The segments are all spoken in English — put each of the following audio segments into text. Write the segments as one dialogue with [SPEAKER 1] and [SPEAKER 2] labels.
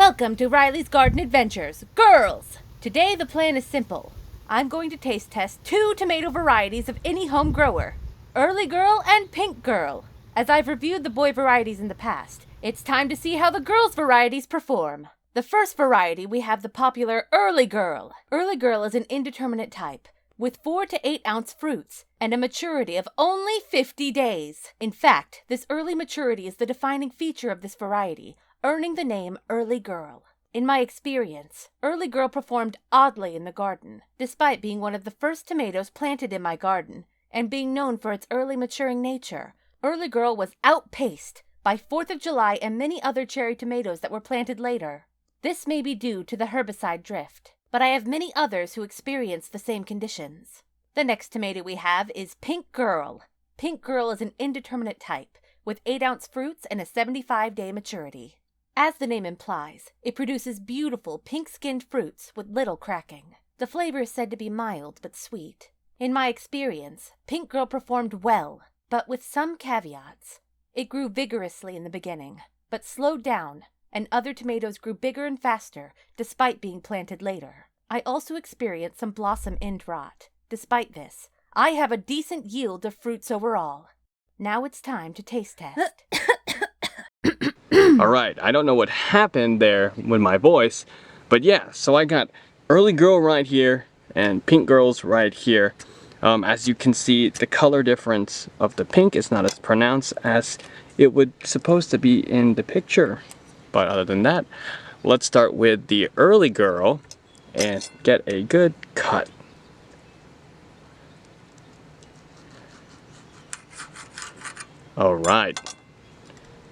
[SPEAKER 1] Welcome to Riley's Garden Adventures. Girls! Today the plan is simple. I'm going to taste test 2 tomato varieties of any home grower, Early Girl and Pink Girl. As I've reviewed the boy varieties in the past, it's time to see how the girls' varieties perform. The first variety, we have the popular Early Girl. Early Girl is an indeterminate type, with 4 to 8 ounce fruits, and a maturity of only 50 days. In fact, this early maturity is the defining feature of this variety, earning the name Early Girl. In my experience, Early Girl performed oddly in the garden, despite being one of the first tomatoes planted in my garden, and being known for its early maturing nature. Early Girl was outpaced by 4th of July and many other cherry tomatoes that were planted later. This may be due to the herbicide drift, but I have many others who experienced the same conditions. The next tomato we have is Pink Girl. Pink Girl is an indeterminate type, with 8 ounce fruits and a 75-day maturity. As the name implies, it produces beautiful pink-skinned fruits with little cracking. The flavor is said to be mild but sweet. In my experience, Pink Girl performed well, but with some caveats. It grew vigorously in the beginning, but slowed down, and other tomatoes grew bigger and faster despite being planted later. I also experienced some blossom end rot. Despite this, I have a decent yield of fruits overall. Now it's time to taste test.
[SPEAKER 2] Alright, I don't know what happened there with my voice, but yeah, so I got Early Girl right here and Pink Girls right here. As you can see, the color difference of the pink is not as pronounced as it would supposed to be in the picture. But other than that, let's start with the Early Girl and get a good cut. Alright,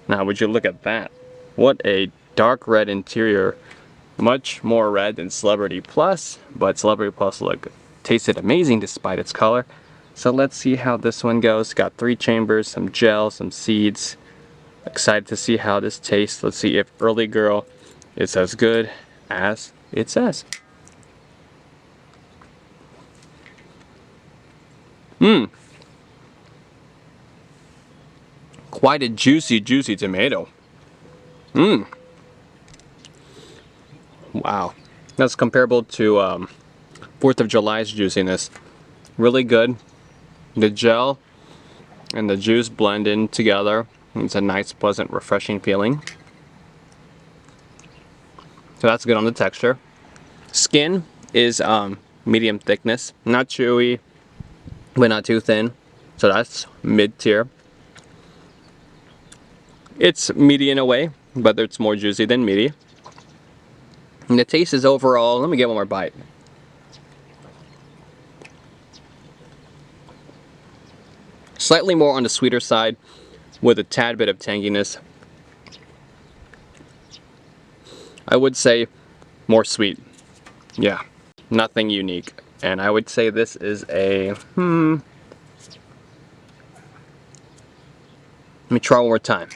[SPEAKER 2] now would you look at that? What a dark red interior, much more red than Celebrity Plus, but Celebrity Plus tasted amazing despite its color. So let's see how this one goes. Got 3 chambers, some gel, some seeds. Excited to see how this tastes. Let's see if Early Girl is as good as it says. Quite a juicy tomato. Wow. That's comparable to 4th of July's juiciness. Really good. The gel and the juice blend in together. It's a nice, pleasant, refreshing feeling. So that's good on the texture. Skin is medium thickness. Not chewy, but not too thin. So that's mid-tier. It's meaty in a way, but it's more juicy than meaty. And the taste is overall, let me get one more bite. Slightly more on the sweeter side with a tad bit of tanginess. I would say more sweet. Yeah, nothing unique. And I would say this is a, let me try one more time.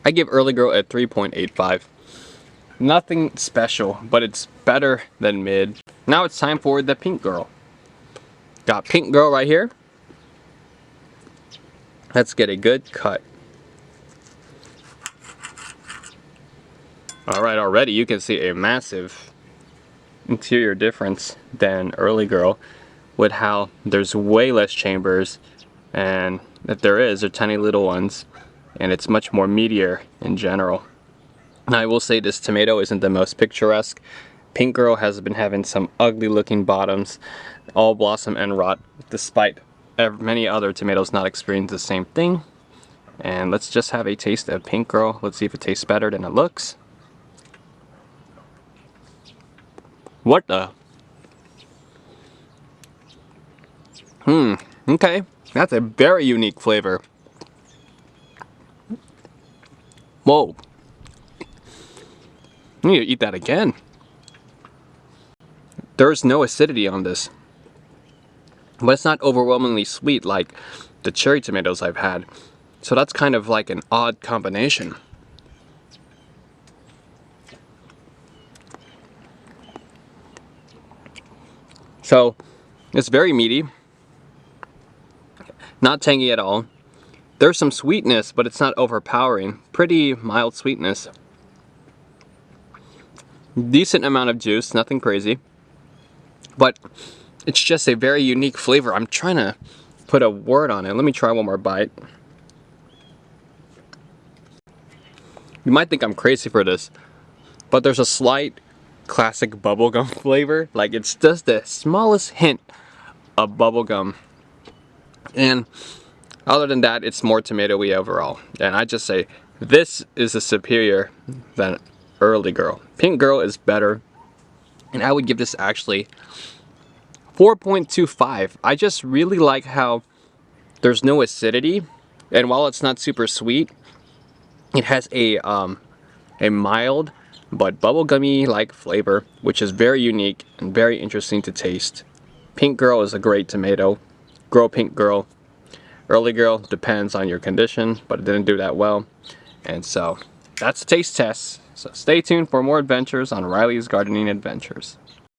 [SPEAKER 2] I give Early Girl a 3.85. Nothing special, but it's better than mid. Now it's time for the Pink Girl. Got Pink Girl right here. Let's get a good cut. Alright, already you can see a massive interior difference than Early Girl with how there's way less chambers, and if there is, they're tiny little ones, and it's much more meatier in general. I will say this tomato isn't the most picturesque. Pink Girl has been having some ugly looking bottoms, all blossom and rot, despite many other tomatoes not experiencing the same thing. And let's just have a taste of Pink Girl. Let's see if it tastes better than it looks. What the? Okay, that's a very unique flavor. Whoa. I need to eat that again. There's no acidity on this, but it's not overwhelmingly sweet like the cherry tomatoes I've had. So that's kind of like an odd combination. So it's very meaty, not tangy at all. There's some sweetness, but it's not overpowering. Pretty mild sweetness. decent amount of juice, nothing crazy. But it's just a very unique flavor. I'm trying to put a word on it. Let me try one more bite. You might think I'm crazy for this, but there's a slight classic bubblegum flavor. Like, it's just the smallest hint of bubblegum. And other than that, it's more tomatoey overall. And I just say, this is a superior than Early Girl. Pink Girl is better. And I would give this actually 4.25. I just really like how there's no acidity. And while it's not super sweet, it has a mild but bubblegummy like flavor, which is very unique and very interesting to taste. Pink Girl is a great tomato. Grow Pink Girl. Early Girl depends on your condition, but it didn't do that well. And so that's the taste test. So stay tuned for more adventures on Riley's Gardening Adventures.